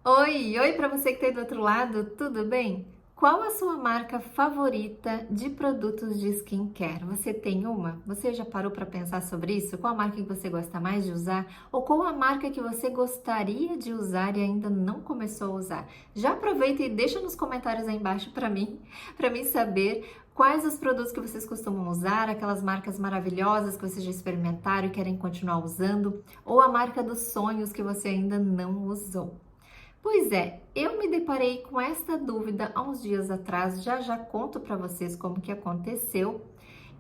Oi para você que está aí do outro lado, tudo bem? Qual a sua marca favorita de produtos de skincare? Você tem uma? Você já parou para pensar sobre isso? Qual a marca que você gosta mais de usar? Ou qual a marca que você gostaria de usar e ainda não começou a usar? Já aproveita e deixa nos comentários aí embaixo para mim saber quais os produtos que vocês costumam usar, aquelas marcas maravilhosas que vocês já experimentaram e querem continuar usando, ou a marca dos sonhos que você ainda não usou. Pois é, eu me deparei com esta dúvida há uns dias atrás, já conto para vocês como que aconteceu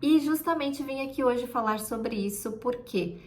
e justamente vim aqui hoje falar sobre isso porque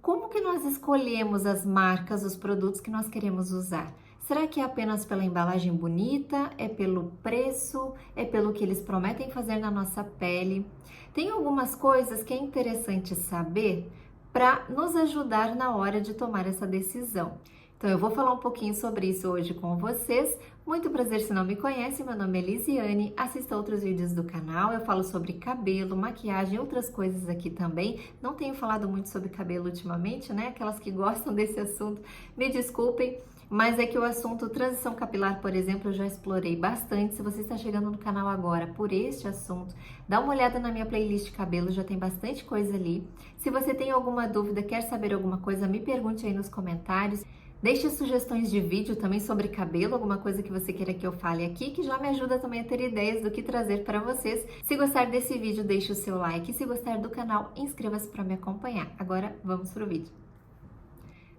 como que nós escolhemos as marcas, os produtos que nós queremos usar? Será que é apenas pela embalagem bonita? É pelo preço? É pelo que eles prometem fazer na nossa pele? Tem algumas coisas que é interessante saber para nos ajudar na hora de tomar essa decisão. Então, eu vou falar um pouquinho sobre isso hoje com vocês. Muito prazer, se não me conhece, meu nome é Lisiane, assista outros vídeos do canal, eu falo sobre cabelo, maquiagem e outras coisas aqui também. Não tenho falado muito sobre cabelo ultimamente, né? Aquelas que gostam desse assunto, me desculpem, mas é que o assunto transição capilar, por exemplo, eu já explorei bastante. Se você está chegando no canal agora por este assunto, dá uma olhada na minha playlist cabelo, já tem bastante coisa ali. Se você tem alguma dúvida, quer saber alguma coisa, me pergunte aí nos comentários. Deixe sugestões de vídeo também sobre cabelo, alguma coisa que você queira que eu fale aqui, que já me ajuda também a ter ideias do que trazer para vocês. Se gostar desse vídeo, deixe o seu like. Se gostar do canal, inscreva-se para me acompanhar. Agora, vamos para o vídeo.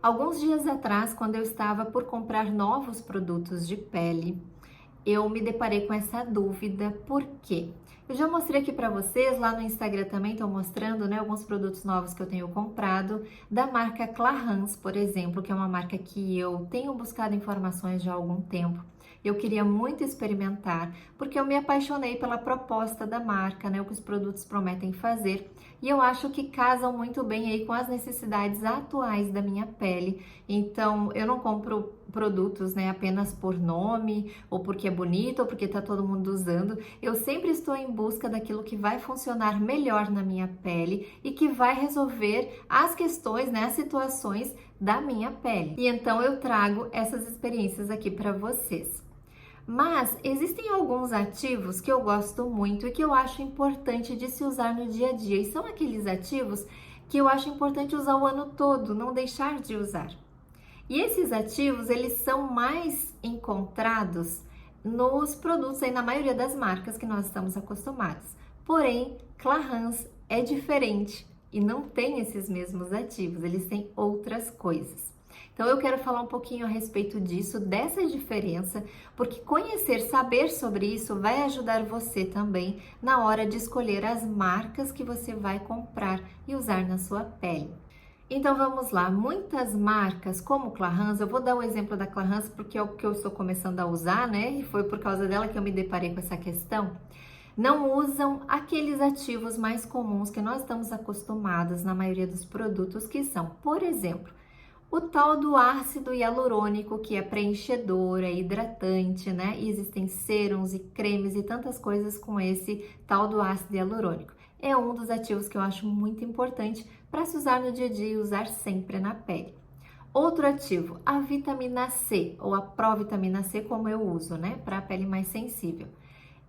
Alguns dias atrás, quando eu estava por comprar novos produtos de pele, eu me deparei com essa dúvida, por quê? Eu já mostrei aqui para vocês, lá no Instagram também estou mostrando, né, alguns produtos novos que eu tenho comprado, da marca Clarins, por exemplo, que é uma marca que eu tenho buscado informações já há algum tempo. Eu queria muito experimentar, porque eu me apaixonei pela proposta da marca, né, o que os produtos prometem fazer, e eu acho que casam muito bem aí com as necessidades atuais da minha pele. Então, eu não compro produtos, né, apenas por nome, ou porque é bonito, ou porque tá todo mundo usando. Eu sempre estou em busca daquilo que vai funcionar melhor na minha pele e que vai resolver as questões, né, as situações da minha pele. E então eu trago essas experiências aqui para vocês. Mas existem alguns ativos que eu gosto muito e que eu acho importante de se usar no dia a dia. E são aqueles ativos que eu acho importante usar o ano todo, não deixar de usar. E esses ativos, eles são mais encontrados nos produtos aí, na maioria das marcas que nós estamos acostumados. Porém, Clarins é diferente e não tem esses mesmos ativos, eles têm outras coisas. Então eu quero falar um pouquinho a respeito disso, dessa diferença, porque conhecer, saber sobre isso vai ajudar você também na hora de escolher as marcas que você vai comprar e usar na sua pele. Então vamos lá, muitas marcas como Clarins, eu vou dar o exemplo da Clarins porque é o que eu estou começando a usar, né? E foi por causa dela que eu me deparei com essa questão. Não usam aqueles ativos mais comuns que nós estamos acostumados na maioria dos produtos, que são, por exemplo, o tal do ácido hialurônico, que é preenchedor, é hidratante, né? E existem serums e cremes e tantas coisas com esse tal do ácido hialurônico. É um dos ativos que eu acho muito importante para se usar no dia a dia e usar sempre na pele. Outro ativo, a vitamina C, ou a provitamina C, como eu uso, né? Para a pele mais sensível.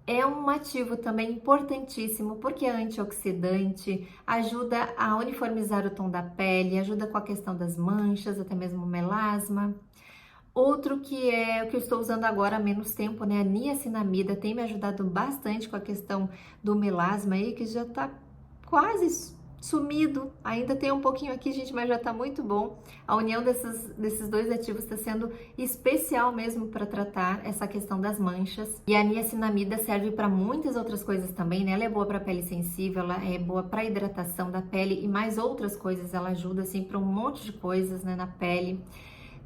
É um ativo também importantíssimo porque é antioxidante, ajuda a uniformizar o tom da pele, ajuda com a questão das manchas, até mesmo melasma. Outro que é o que eu estou usando agora há menos tempo, né? A niacinamida tem me ajudado bastante com a questão do melasma aí, que já tá quase sumido. Ainda tem um pouquinho aqui, gente, mas já tá muito bom. A união desses dois ativos está sendo especial mesmo para tratar essa questão das manchas. E a niacinamida serve para muitas outras coisas também, né? Ela é boa para pele sensível, ela é boa para hidratação da pele e mais outras coisas. Ela ajuda assim para um monte de coisas, né, na pele.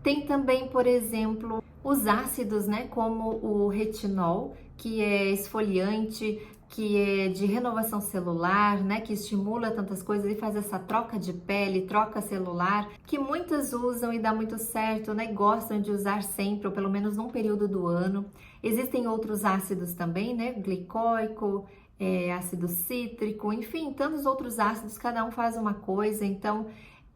Tem também, por exemplo, os ácidos, né, como o retinol, que é esfoliante, que é de renovação celular, né, que estimula tantas coisas e faz essa troca de pele, troca celular, que muitas usam e dá muito certo, né, gostam de usar sempre, ou pelo menos num período do ano. Existem outros ácidos também, né, glicóico, ácido cítrico, enfim, tantos outros ácidos, cada um faz uma coisa, então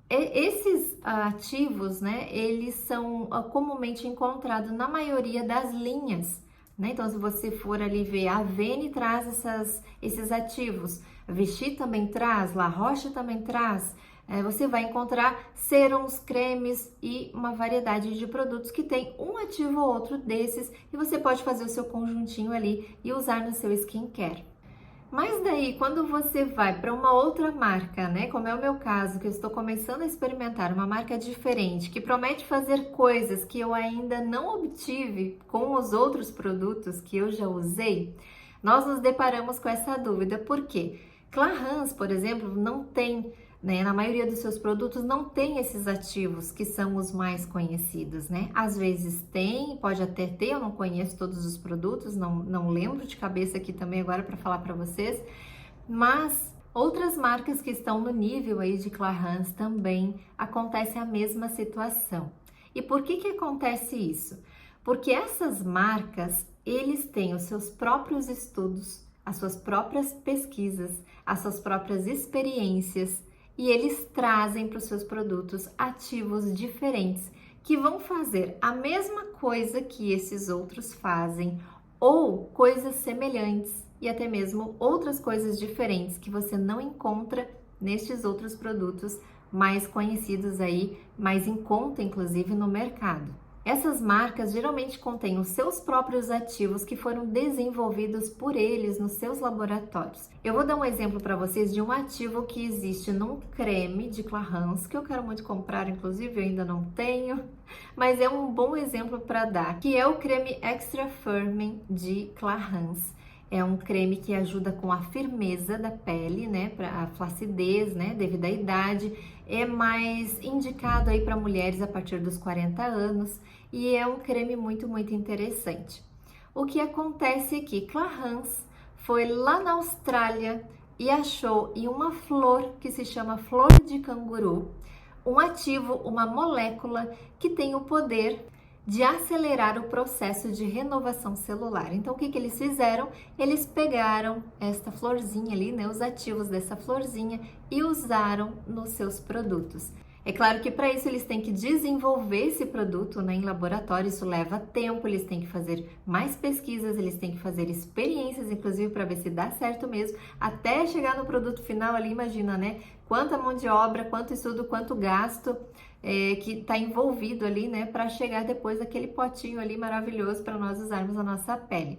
Esses ativos, né, eles são comumente encontrados na maioria das linhas, né? Então, se você for ali ver, a Avene traz esses ativos, a Vichy também traz, La Roche também traz. Você vai encontrar serums, cremes e uma variedade de produtos que tem um ativo ou outro desses e você pode fazer o seu conjuntinho ali e usar no seu skincare. Mas daí, quando você vai para uma outra marca, né, como é o meu caso, que eu estou começando a experimentar uma marca diferente, que promete fazer coisas que eu ainda não obtive com os outros produtos que eu já usei, nós nos deparamos com essa dúvida. Por quê? Clarins, por exemplo, não tem, né, na maioria dos seus produtos não tem esses ativos que são os mais conhecidos, né? Às vezes tem, pode até ter, eu não conheço todos os produtos, não lembro de cabeça aqui também agora para falar para vocês, mas outras marcas que estão no nível aí de Clarins também acontece a mesma situação. E por que acontece isso? Porque essas marcas, eles têm os seus próprios estudos, as suas próprias pesquisas, as suas próprias experiências e eles trazem para os seus produtos ativos diferentes que vão fazer a mesma coisa que esses outros fazem ou coisas semelhantes e até mesmo outras coisas diferentes que você não encontra nestes outros produtos mais conhecidos aí, mais em conta inclusive no mercado. Essas marcas geralmente contêm os seus próprios ativos que foram desenvolvidos por eles nos seus laboratórios. Eu vou dar um exemplo para vocês de um ativo que existe num creme de Clarins, que eu quero muito comprar, inclusive eu ainda não tenho, mas é um bom exemplo para dar, que é o creme Extra Firming de Clarins. É um creme que ajuda com a firmeza da pele, né, para a flacidez, né, devido à idade. É mais indicado aí para mulheres a partir dos 40 anos e é um creme muito interessante. O que acontece aqui? Clarins foi lá na Austrália e achou em uma flor que se chama flor de canguru um ativo, uma molécula que tem o poder de acelerar o processo de renovação celular. Então, o que eles fizeram? Eles pegaram esta florzinha ali, né, os ativos dessa florzinha e usaram nos seus produtos. É claro que para isso eles têm que desenvolver esse produto, né, em laboratório, isso leva tempo, eles têm que fazer mais pesquisas, eles têm que fazer experiências, inclusive para ver se dá certo mesmo, até chegar no produto final ali, imagina, né, quanta mão de obra, quanto estudo, quanto gasto que está envolvido ali, né, para chegar depois daquele potinho ali maravilhoso para nós usarmos na nossa pele.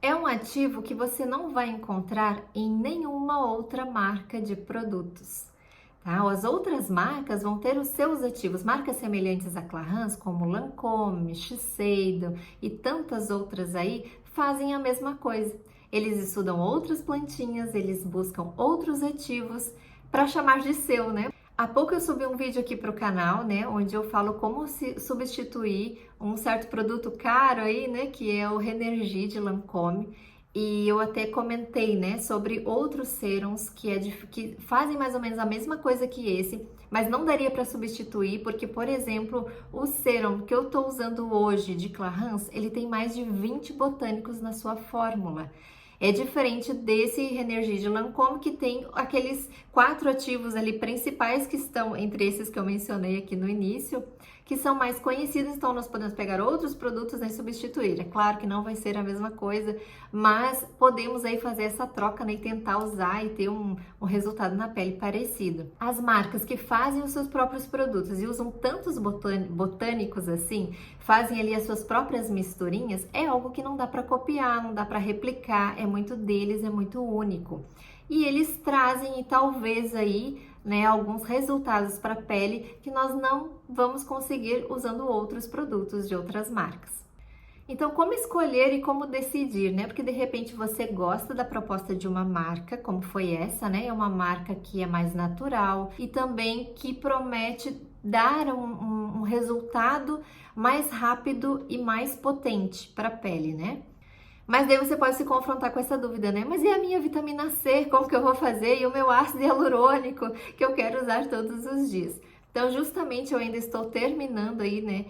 É um ativo que você não vai encontrar em nenhuma outra marca de produtos. Tá? As outras marcas vão ter os seus ativos, marcas semelhantes a Clarins, como Lancôme, Shiseido e tantas outras aí, fazem a mesma coisa. Eles estudam outras plantinhas, eles buscam outros ativos para chamar de seu, né? Há pouco eu subi um vídeo aqui para o canal, né, onde eu falo como se substituir um certo produto caro aí, né, que é o Renergie de Lancôme. E eu até comentei, né, sobre outros serums que fazem mais ou menos a mesma coisa que esse, mas não daria para substituir, porque, por exemplo, o serum que eu estou usando hoje de Clarins, ele tem mais de 20 botânicos na sua fórmula. É diferente desse Renergie de Lancôme, que tem aqueles 4 ativos ali principais que estão entre esses que eu mencionei aqui no início, que são mais conhecidos, então nós podemos pegar outros produtos e substituir. É claro que não vai ser a mesma coisa, mas podemos aí fazer essa troca, né, e tentar usar e ter um resultado na pele parecido. As marcas que fazem os seus próprios produtos e usam tantos botânicos assim, fazem ali as suas próprias misturinhas, é algo que não dá para copiar, não dá para replicar, é muito deles, é muito único. E eles trazem, e talvez aí, né, alguns resultados para a pele que nós não vamos conseguir usando outros produtos de outras marcas. Então, como escolher e como decidir, né? Porque de repente você gosta da proposta de uma marca, como foi essa, né? É uma marca que é mais natural e também que promete dar um resultado mais rápido e mais potente para a pele, né? Mas daí você pode se confrontar com essa dúvida, né? Mas e a minha vitamina C? Como que eu vou fazer? E o meu ácido hialurônico que eu quero usar todos os dias? Então, justamente eu ainda estou terminando aí, né,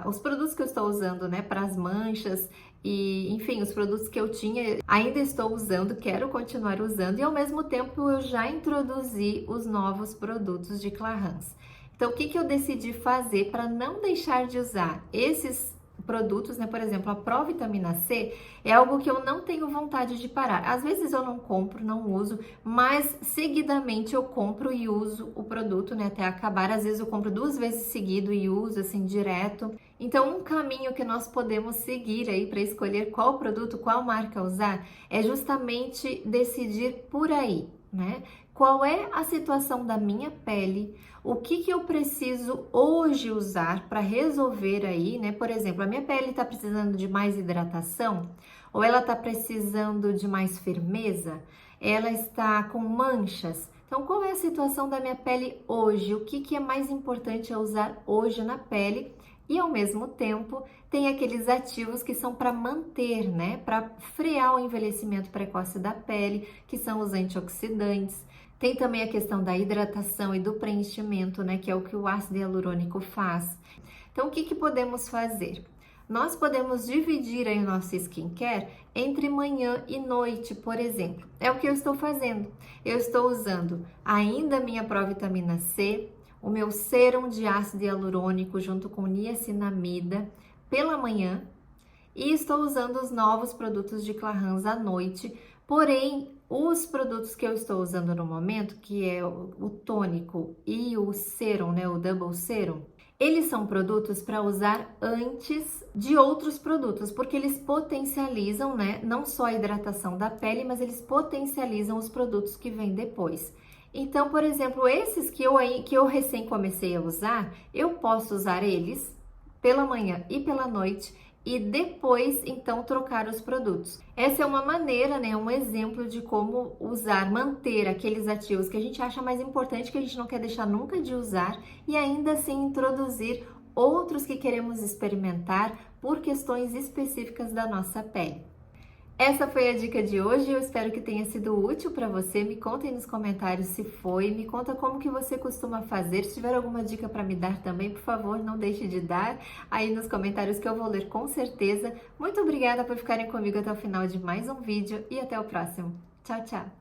os produtos que eu estou usando, né, para as manchas e, enfim, os produtos que eu tinha, ainda estou usando, quero continuar usando e ao mesmo tempo eu já introduzi os novos produtos de Clarins. Então, o que eu decidi fazer para não deixar de usar esses produtos, né? Por exemplo, a Provitamina C é algo que eu não tenho vontade de parar. Às vezes eu não compro, não uso, mas seguidamente eu compro e uso o produto, né? Até acabar. Às vezes eu compro 2 vezes seguido e uso assim direto. Então, um caminho que nós podemos seguir aí para escolher qual produto, qual marca usar, é justamente decidir por aí, né? Qual é a situação da minha pele? O que eu preciso hoje usar para resolver aí, né? Por exemplo, a minha pele está precisando de mais hidratação ou ela está precisando de mais firmeza? Ela está com manchas? Então, qual é a situação da minha pele hoje? O que é mais importante a usar hoje na pele? E ao mesmo tempo, tem aqueles ativos que são para manter, né? Para frear o envelhecimento precoce da pele, que são os antioxidantes. Tem também a questão da hidratação e do preenchimento, né? Que é o que o ácido hialurônico faz. Então, o que podemos fazer? Nós podemos dividir aí o nosso skincare entre manhã e noite, por exemplo. É o que eu estou fazendo. Eu estou usando ainda a minha provitamina C, o meu sérum de ácido hialurônico junto com niacinamida pela manhã e estou usando os novos produtos de Clarins à noite. Porém, os produtos que eu estou usando no momento, que é o tônico e o sérum, né, o Double Serum, eles são produtos para usar antes de outros produtos, porque eles potencializam, né, não só a hidratação da pele, mas eles potencializam os produtos que vêm depois. Então, por exemplo, esses que eu recém comecei a usar, eu posso usar eles pela manhã e pela noite e depois, então, trocar os produtos. Essa é uma maneira, né, um exemplo de como usar, manter aqueles ativos que a gente acha mais importante, que a gente não quer deixar nunca de usar e ainda assim introduzir outros que queremos experimentar por questões específicas da nossa pele. Essa foi a dica de hoje, eu espero que tenha sido útil para você. Me contem nos comentários se foi, me conta como que você costuma fazer. Se tiver alguma dica para me dar também, por favor, não deixe de dar aí nos comentários que eu vou ler com certeza. Muito obrigada por ficarem comigo até o final de mais um vídeo e até o próximo. Tchau, tchau!